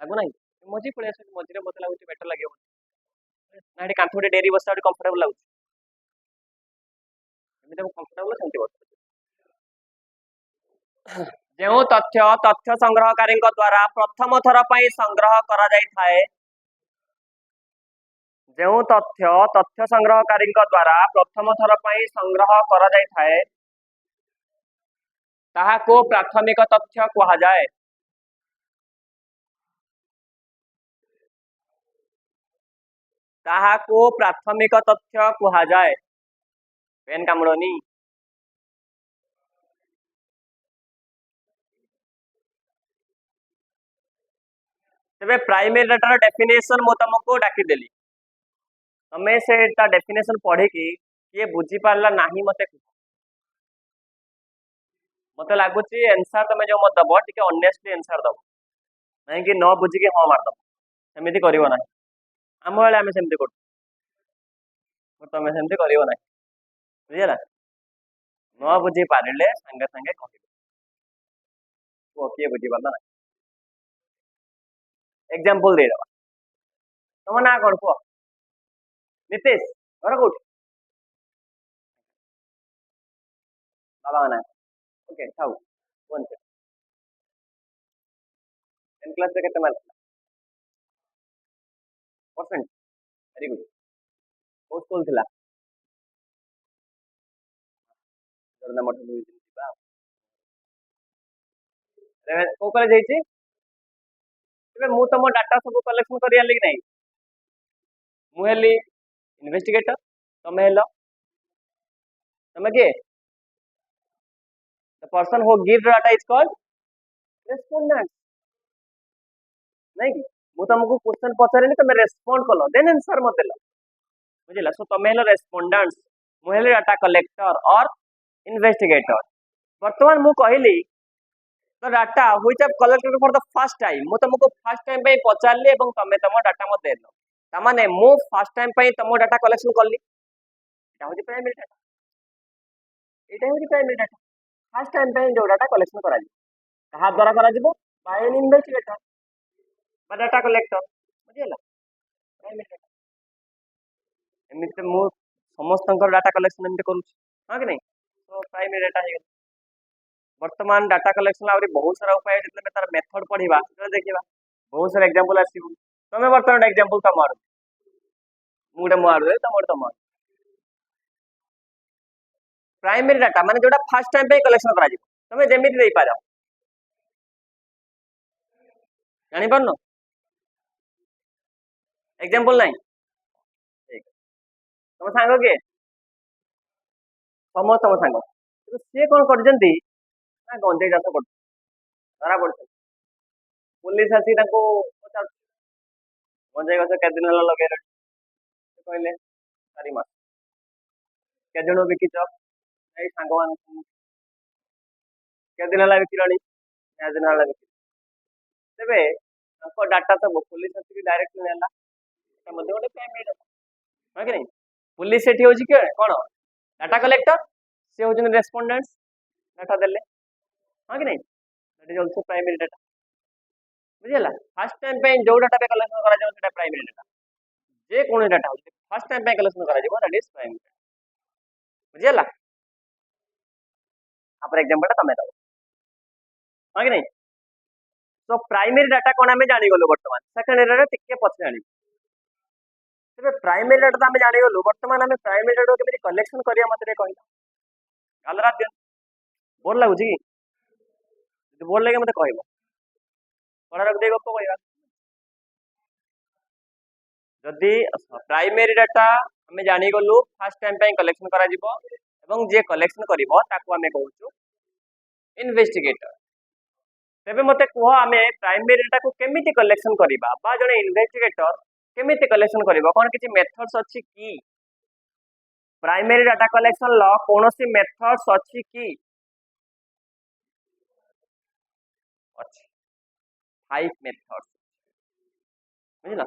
लगुना मझी पड़े मझे मत लगुच बेटर लगे ना कांथ गोटे डेरी बस कंफर्टेबल लगुच कंफर्टेबल सेमती बस जो तथ्य संग्रहकारी द्वारा प्रथम थर पर संग्रह करा जाय थाए जो तथ्य संग्रहकारी द्वारा प्रथम थर पर संग्रह करा जाय थाए ताहाको प्राथमिक तथ्य कहा जाए ताहाको प्राथमिक तथ्य कहा जाए पेन कामुड़नी तेरे प्राइमरी डाटा डेफिनेशन मो तुमको डाकी देली तमे से डेफिनेशन पढ़े कि ये बुझी पारला नाही मते मते लागुची आंसर तमे जो मत दबो टिके ऑनेस्टली आंसर दबो नहीं कि न बुझिकी हाँ मारदब सेମିତି करिवो नाही आम बेले आमे सेମିତି करू तमे सेମିତି करिवो नाही बुझिला न बुझी पारिले संगे संगे कहबो को किए बुझी पारला ना एग्जांपल दे दवा तम ना कोन को नितेश घर कोठ बाबा ना ओके थाउ कोन 10 क्लास रे केते मार्क परसेंट वेरी गुड को स्कूल थिला जरना मठ बुझिबा रे को कॉलेज जाईची तबे मु तम डाटा सब कलेक्शन करिया लगी नहीं मु हेली इन्वेस्टिगेटर तमे हेलो तमे के the person who give data is called respondent नहीं कि मु तुमको क्वेश्चन पचारेनी तमे रेस्पोंड कलो देन आंसर मत देलो बुझिला सो तमे हेलो रेस्पोंडेंट्स मु हेली डाटा कलेक्टर और इन्वेस्टिगेटर वर्तमान मु कहली तो data which have collected for the first time मु तुमको फर्स्ट टाइम पे पचारली एवं तमे तम डाटा मत देलो तामाने मु फर्स्ट टाइम पे तम डाटा कलेक्शन करली एटा होची प्राइमरी डाटा एटा होची प्राइमरी डाटा फर्स्ट टाइम पे जो डाटा कलेक्शन करा कहा द्वारा करा बाय एन इन्वेस्टिगेटर बा डाटा कलेक्टर बुझिला प्राइमरी डाटा एमिते मु समस्त डाटा कलेक्शन एमिते करू हां कि नहीं तो प्राइमरी डाटा है वर्तमान डाटा कलेक्शन आउरी बहुत सारा उपाय जेतले तार मेथड पढिबा तो देखिबा बहुत सारा एग्जांपल आसीबो तमे वर्तमान एग्जांपल त मारो मु गुटे मारो दे तम गुटे मारो प्राइमरी डाटा माने जोटा फर्स्ट टाइम पे कलेक्शन करा तमे जेमिति देई पारो जानि पारनो एग्जांपल नहीं ठीक तम सांग के समस्त सांग तो से कोन करजंती ना गंजे चाष कर धरा पड़ पुलिस आसी पचार गंजे गछ के दिन लगे कहले 4 मास के जण बिकिच ए सांग मान के दिन बिकिलानी 10 दिन बिक तेबे डाटा सब पुलिस आसी डायरेक्ट नेला गोटे प्राइमरी डाटा है कि नहीं पुलिस सेठी होची के कोन डाटा कलेक्टर से होचन रेस्पोंडेंट्स डाटा देले हां कि नहीं that is also primary data बुझिला फर्स्ट टाइम पे जो डाटा पे कलेक्शन करा जाय सेटा प्राइमरी डाटा जे कोन डाटा होची फर्स्ट टाइम पे कलेक्शन करा जाय दैट इज प्राइमरी बुझिला आप एग्जांपल तमे दो हां कि नहीं तो प्राइमरी डाटा कोन हमें जानि गलो वर्तमान सेकेंडरी डाटा टिके पछे जानि तेबे प्राइमरी डाटा तो हमें जानि गलो वर्तमान हमें प्राइमरी डाटा केमिति कलेक्शन करिया मते कहला काल रात दिन बोर लागुची कि बोर लगे मते कहबो पढ़ा रख दे गप कहबा जदि प्राइमरी डाटा हमें जानि गलु फर्स्ट टाइम पे कलेक्शन करा जिवो एवं जे कलेक्शन करिवो ताको हमें कहउछु इन्वेस्टिगेटर तेबे मते कह हमें प्राइमरी डाटा को केमिति कलेक्शन करिबा बा जने इन्वेस्टिगेटर केमिति कलेक्शन करिवो कोन किछि मेथड्स अछि की प्राइमरी डाटा कलेक्शन ल कोनोसी मेथड्स अछि की अछि 5 methods बुझिला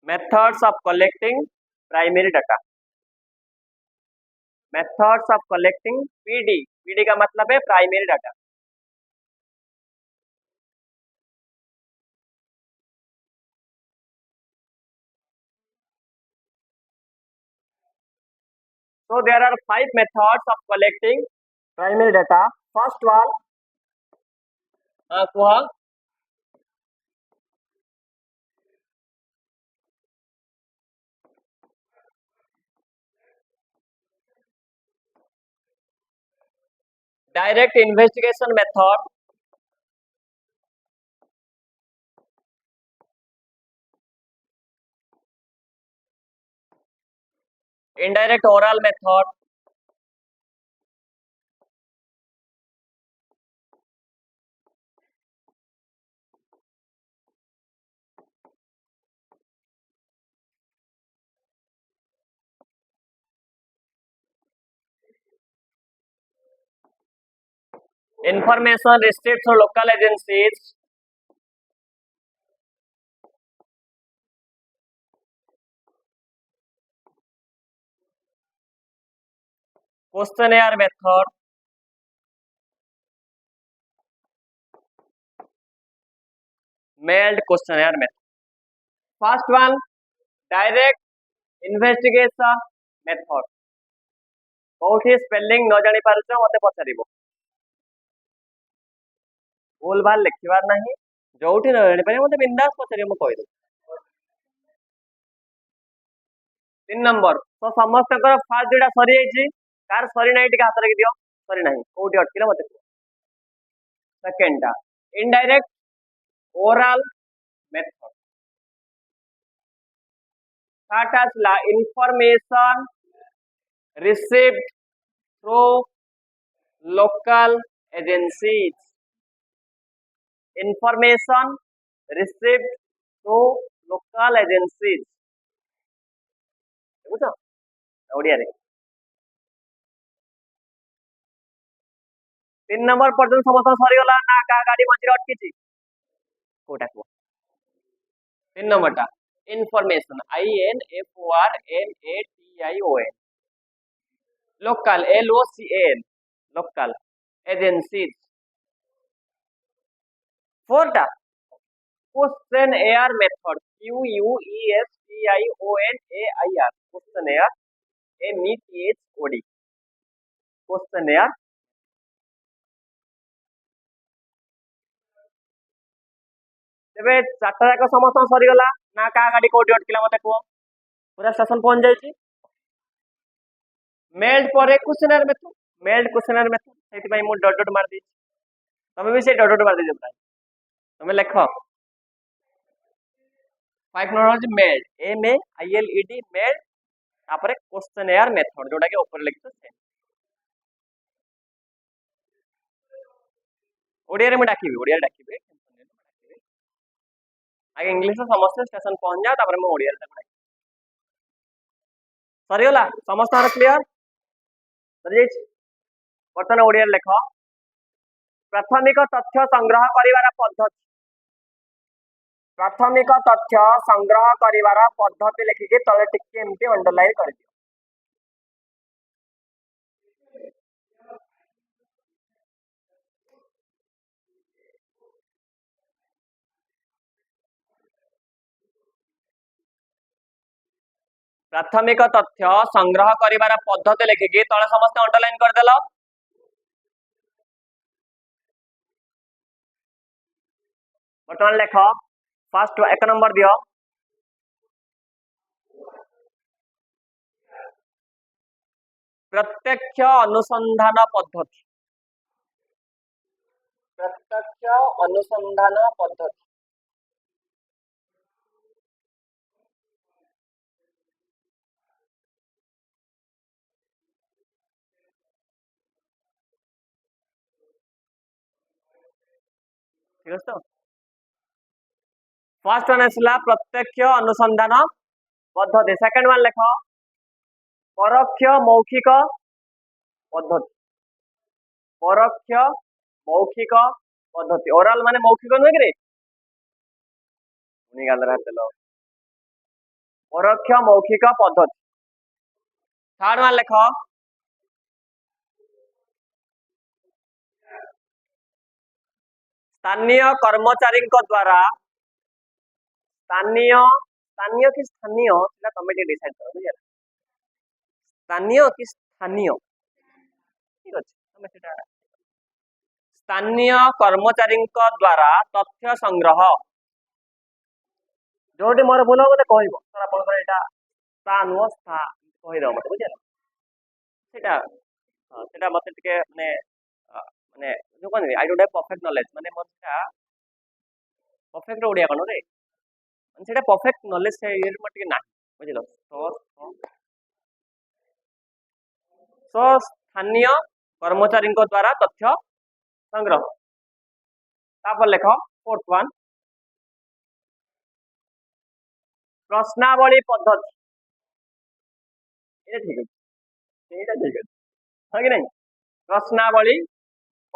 methods of collecting primary data methods of collecting pd का मतलब है primary data so there are 5 methods of collecting primary data first one kuha direct investigation method indirect oral method Information received through local agencies. Questionnaire method. Mailed questionnaire method. First one, direct investigation method. कोठी spelling न जानी पारुछ मते पचारिबो भूल भाल लिखिबार नाही जोठी न जानी पारे मते बिंदास पचारिबो म कहि दउ 3 नंबर तो समस्त कर फास्ट जेटा सरी जाईची कार सरी नाही टिका हाथ लगी दियो सरी नाही कोठी अटकिला मते सेकंड टा indirect oral method third as la information received through local agencies information received through local agencies बुझ ओडिया रे 3 नंबर पर्यंत समस्त सरी गला ना का गाड़ी मझिरे अटकीची कोटा को 3 नंबर टा information information local local local agencies fourth टा questionnaire method questionnaire questionnaire method questionnaire तेबे चारटा जाक समस्त सरी गला ना का गाड़ी कोठी अटकिला मते को पूरा स्टेशन पहुंच जाईची मेल्ड पर क्वेश्चनर मेथड सेति भाई मु डॉट डॉट मार दी तमे भी से डॉट डॉट मार दी जब तमे लिखो 5 नंबर जे मेल्ड MELED मेल्ड तापर क्वेश्चनर मेथड जोटा के ऊपर लिखितो से ओडिया रे म डाकिबी ओडिया रे डाकिबी आगे इंग्लिश में समस्त स्टेशन पहुंच जाओ तापर म ओडिया रे डाकिबी सरी गला समस्त आर क्लियर सरी जाईची वर्तमान ओडिया रे लिखो प्राथमिक तथ्य संग्रह करिवार पद्धति प्राथमिक तथ्य संग्रह करिवार पद्धति लिखिके तले टिके एमटी अंडरलाइन कर दियो प्राथमिक तथ्य संग्रह करिवार पद्धति लिखिके तले समस्त अंडरलाइन कर देलो बर्तमान लेख फर्स्ट 1 नंबर दियो प्रत्यक्ष अनुसंधान पद्धति ठीक है तो फर्स्ट वन आसला प्रत्यक्ष अनुसंधान पद्धति सेकंड वन लेख परोक्ष मौखिक पद्धति परोक्ष मौखिक पद्धति ओरल माने मौखिक नुहे कि परोक्ष मौखिक पद्धति थर्ड वन लेख स्थानीय कर्मचारी द्वारा स्थानीय स्थानीय कि स्थानीय सेटा तमे डिसाइड करो बुझिया स्थानीय कि स्थानीय ठीक अछि तमे सेटा स्थानीय कर्मचारी द्वारा तथ्य संग्रह जोटी मोर भूल हो कहब सर आप एटा नुह कहीद मत बुझे सेटा मत माने माने जो कहते I don't have perfect knowledge माने मोर परफेक्ट ओडिया कौन रे सेटा परफेक्ट नॉलेज से ये मत ना बुझिलो सो स्थानीय कर्मचारी द्वारा तथ्य संग्रह तापर लेख फोर्थ वन प्रश्नावली पद्धति ये ठीक है हाँ कि नहीं प्रश्नावली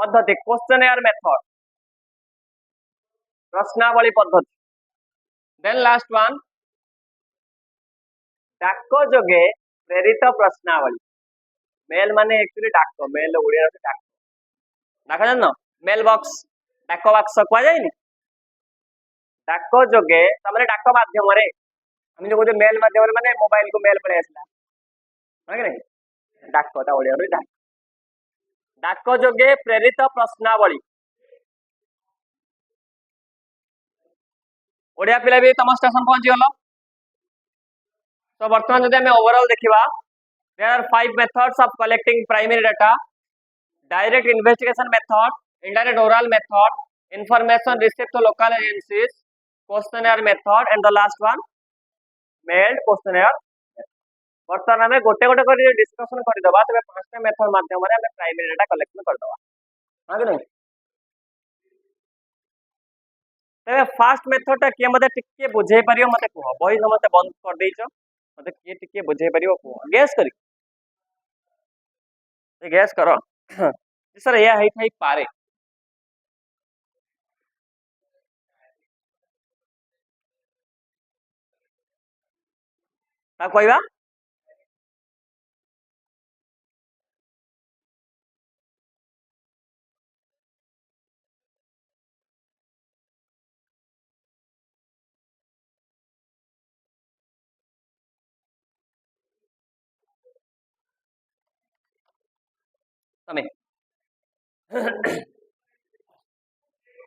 पद्धति क्वेश्चन मेथड प्रश्नावली पद्धति देन लास्ट वन डाक जोगे प्रेरित प्रश्नावली मेल माने एक्चुअली डाक मेल ओडिया रे डाक डाक जान मेल बॉक्स डाक बॉक्स को जायनी डाक जोगे तमरे डाक माध्यम रे हम जो कहते मेल माध्यम रे माने मोबाइल को मेल पळे आसला है कि नहीं डाक ता ओडिया रे डाक डाक जोगे प्रेरित प्रश्नावली ओडिया पिला भी तम स्टेशन पहुंची गलो तो वर्तमान जदि हमें ओवरऑल देखिबा there are 5 methods of collecting primary data direct investigation method indirect oral method information received to local agencies questionnaire method and the last one mailed questionnaire वर्तमान हमें गोटे गोटे कर डिस्कशन कर दबा तबे पांचटा मेथड माध्यम रे हमें प्राइमरी डाटा कलेक्शन कर दबा हां कि नहीं तबे फास्ट मेथड टा के मते टिके बुझे परियो मते को बही समस्त बंद कर देइछो मते के टिके बुझे परियो को गैस करी गैस करो सर या है थाई पारे ता कहबा तमे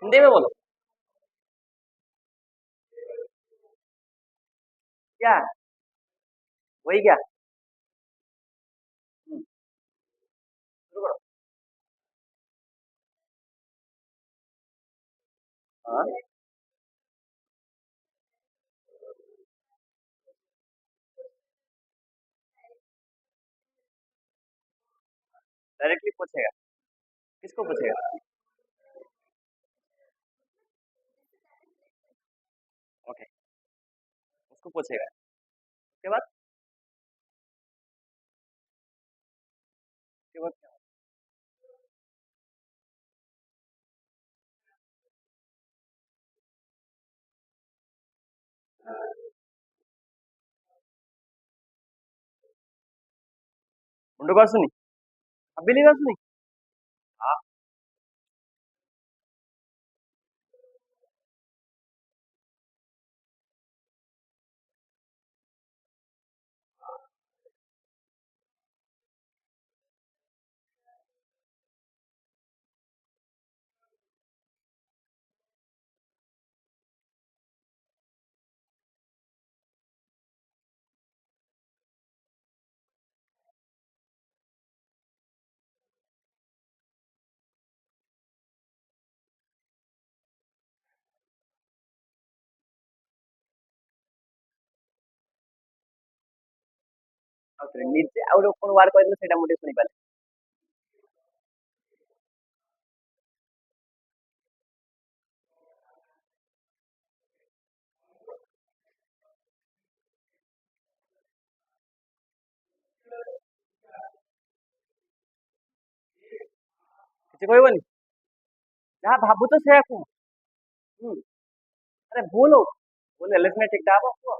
हिंदी में बोलो क्या वही क्या शुरू करो हां डायरेक्टली पूछेगा किसको पूछेगा ओके उसको पूछेगा उसके बाद उसके बाद क्या मुंडो आसुनी अबिली आसुनी हां ଆଉ ନିଜେ ଆଉ କୋन वार କହିଲେ सेटा मुटे सुनि पाले किछ कहबनी जहाँ भाबु तो सेया को अरे बोलो बोले लेखना ठीक दाबो को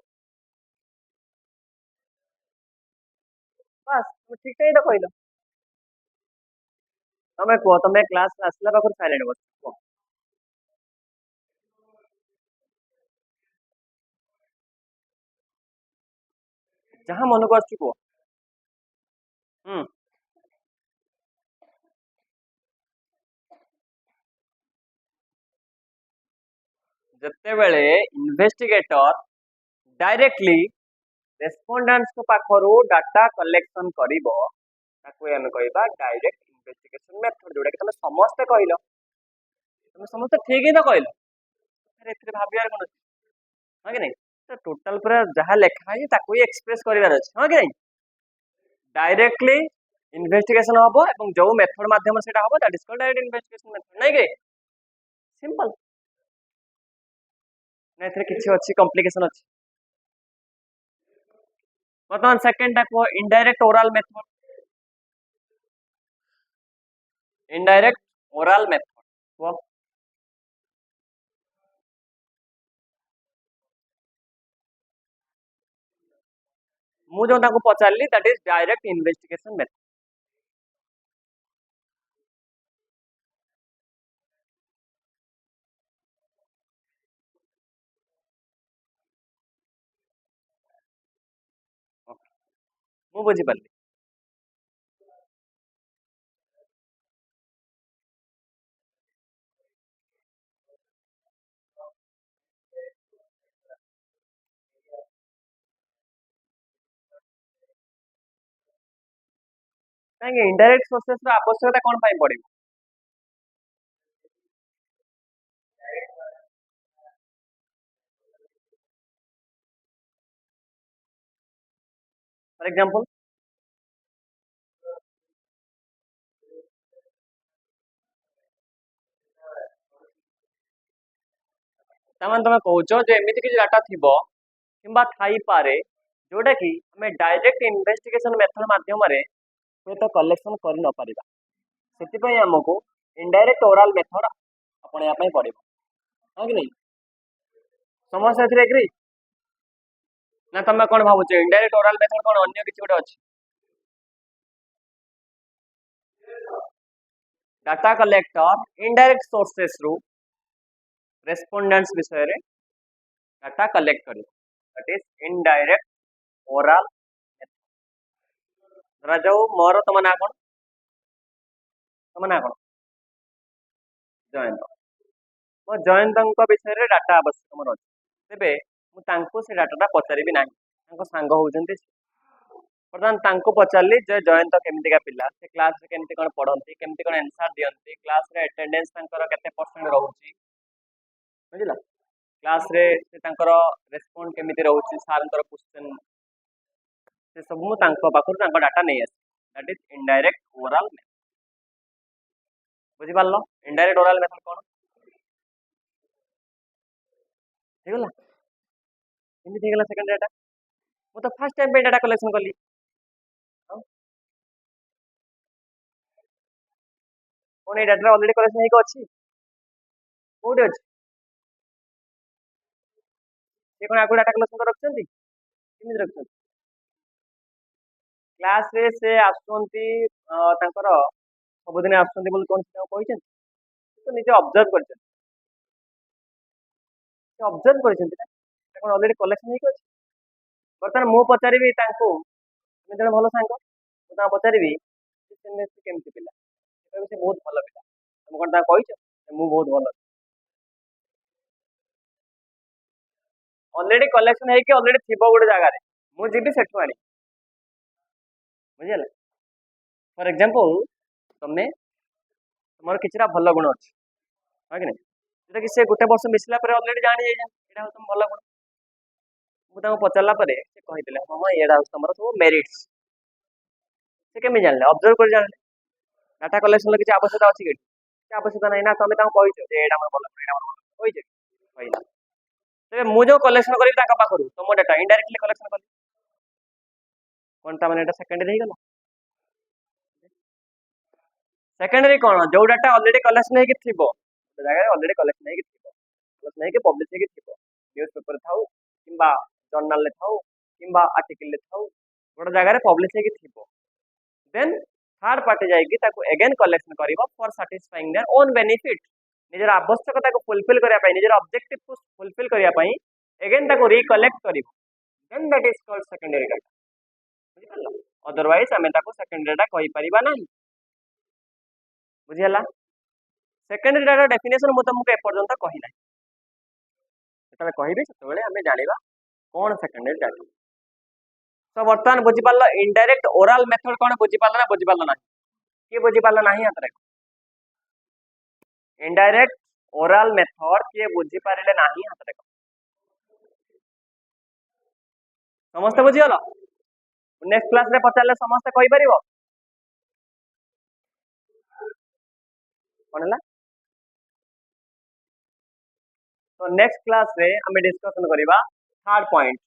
बस तुम ठीक ही तो कहलो तमे को तमे क्लास आसला पाखर साइलेंट बस को जहाँ मन को आछी को जत्ते बेले इन्वेस्टिगेटर डायरेक्टली रेस्पोंडेंट्स को पाखरु डाटा कलेक्शन करिवो ताको हम कहबा डायरेक्ट इन्वेस्टिगेशन मेथड जोडा कि तमे समस्त कहलो तमे समस्त ठीक ही तो कहलो अरे एथरे भाबियार कोन हां कि नहीं तो टोटल पूरा जहाँ लिखा है ताको ही एक्सप्रेस करिवार अछि हां कि नहीं डायरेक्टली इन्वेस्टिगेशन हबो एवं जो मेथड माध्यम से हबो that is called direct investigation method नहीं के सिंपल ना एथरे किछि अछि कॉम्प्लिकेशन अछि वर्तमान second type indirect oral method indirect oral method. ମୁଁ ଯୋଉ ତାଙ୍କୁ ପଚାରିଲି that is direct investigation method. ମୁଁ ବୁଝିପାରିଲି। କାହିଁକି ଇनडाଇरेक्ट सोर्सेस ର ଆବଶ୍ୟକତା କଣ ପାଇଁ ପଡିବ? फॉर एग्जांपल ତାମାନେ ତମେ କହୁଛ ଯେ ଏମିତି କିଛି ଡାଟା ଥିବ କିମ୍ବା ଥାଇପାରେ ଯୋଉଟା କି ଆମେ डायरेक्ट इन्वेस्टिगेशन मेथड माध्यमରେ ହୁଏତ କଲେକ୍ସନ କରି ନ ପାରିବା, ସେଥିପାଇଁ ଆମକୁ इनडायरेक्ट ओराल मेथड ଆପଣେଇବା ପାଇଁ ପଡିବ, ହଁ କି ନାହିଁ? ସମସ୍ତେ ଏଥିରେ ଏଗ୍ରି ନା ତମେ କଣ ଭାବୁଛ इनडायरेक्ट ओराल मेथड କଣ ଅନ୍ୟ କିଛି ଗୋଟେ ଅଛି? डाटा कलेक्टर इनडायरेक्ट सोर्सेस रु रेस्पोंडेंट्स विषय रे डाटा कलेक्ट करियो, that is indirect oral method. धरा जाऊ मोर तम ना कौन, तम ना कौन जयंत, मो जयंत विषय रे डाटा आवश्यक मोर अछि, तेबे मु तांको से डाटाटा पचारिबि नाही, तांको सांग होउजंती बर्तमान तांको पचारली जे जयंत केमितिका पिला, से क्लास रे केमिति कोन पढंती, केमिति कोन आंसर दियंती, क्लास रे अटेंडेंस तांकर केते परसेंट रहउची, बुझिला? क्लास रे से तांकर रेस्पोंड केमिति रहउची सारंकर क्वेश्चन, से सब मु तांको पाखर तांको डाटा नै आसी, that is indirect oral method. बुझि पारलो इनडायरेक्ट ओरल मेथड कोन हेगला, केमिति हेगला सेकंड डाटा, मु तो फर्स्ट टाइम पे डाटा कलेक्शन करली, कोन ए डाटा ऑलरेडी कलेक्शन हेको अछि, कोडी अछि, से कोन आगु डाटा कलेक्शन कर रखछंती, केमिति रखछंती? क्लास रे से आसुंती तांकर सबदिन आसुंती बोल कोन से कहिछन, तो निजे ऑब्जर्व करछन, से ऑब्जर्व करछन ना कोन ऑलरेडी कलेक्शन हेको अछि। बर्तमान मु पचारिबि तांको, तुम जने भलो सांग, मु ता पचारिबि से केमिति पिला, से बहुत भलो पिला, तुम कोन ता कहिछ, मु बहुत भलो, ऑलरेडी कलेक्शन हेकी ऑलरेडी थिबो गोटे जगह रे, मु जिबि सेठु आनी, बुझिला? फॉर एग्जांपल तमे तुमर किछरा भलो गुण अछि, हा कि नै, जेटा कि से गोटे वर्ष मिसला पर ऑलरेडी जानि जाय एटा हो तुम भलो गुण, मु ताको पचारला परे से कहितले मामा एडा हो तुमर सब मेरिट्स, से केमि जानले, ऑब्जर्व कर जानले, डाटा कलेक्शन किछि आवश्यकता अछि कि, कि आवश्यकता नै ना, तमे ताको कहिछ जे एडा हमर भलो, एडा हमर भलो कहिछ कहिला, तेबे मु जो कलेक्शन करिबि ताका पाखरु तुम डाटा इनडायरेक्टली कलेक्शन कली, कोन ता माने एटा सेकेंडरी हेगला। सेकेंडरी कोन जो डाटा ऑलरेडी कलेक्शन हेकी थिबो, तो जगह ऑलरेडी कलेक्शन हेकी थिबो, कलेक्शन हेकी पब्लिश हेकी थिबो, न्यूज़ पेपर थाउ किंबा जर्नल ले थाउ किंबा आर्टिकल ले थाउ, गोटे जगह रे पब्लिश हेकी थिबो, देन थर्ड पार्टी जाइकी ताको अगेन कलेक्शन करिवो for satisfying their own benefit, निजर आवश्यकता को फुलफिल करिया पई, निजर ऑब्जेक्टिव को फुलफिल करिया पई अगेन ताको रिकलेक्ट करिवो, then that is called secondary data, बुझि पारलो? अदरवाइज हमें ताको सेकेंडरी डाटा कहि परिबा नाही, बुझिला? सेकेंडरी डाटा डेफिनेशन मु तुमको एपर्यंत कहि नाही, जेतबे कहिबे सेतबेले हमें जानिबा कोन सेकेंडरी डाटा। तो वर्तमान बुझि पारलो इनडायरेक्ट ओरल मेथड कोन, बुझि पारलो ना, बुझि पारलो नाही, के बुझि पारलो नाही आतरे, इनडायरेक्ट ओरल मेथड के बुझि पारिले नाही आतरे, समस्त बुझि गलो? नेक्स्ट क्लास रे पचारले समस्त कहि परिबो, कोन हला? तो नेक्स्ट क्लास रे हमें डिस्कशन करिबा third point,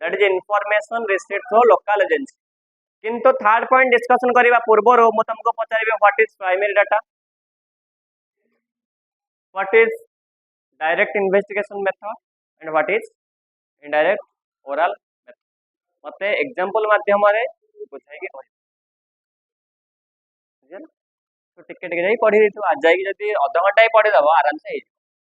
that is information received through local agency, किंतु थर्ड पॉइंट डिस्कशन करिबा पूर्व रो मु तुमको पचारिबे what is primary data, what is direct investigation method and what is indirect oral method मते एग्जांपल माध्यम रे बुझाई के कहि बुझल तो टिके टिके जाई पढ़ी देथु आज जाई जदी आधा घंटा ही पढ़ी दबो आराम से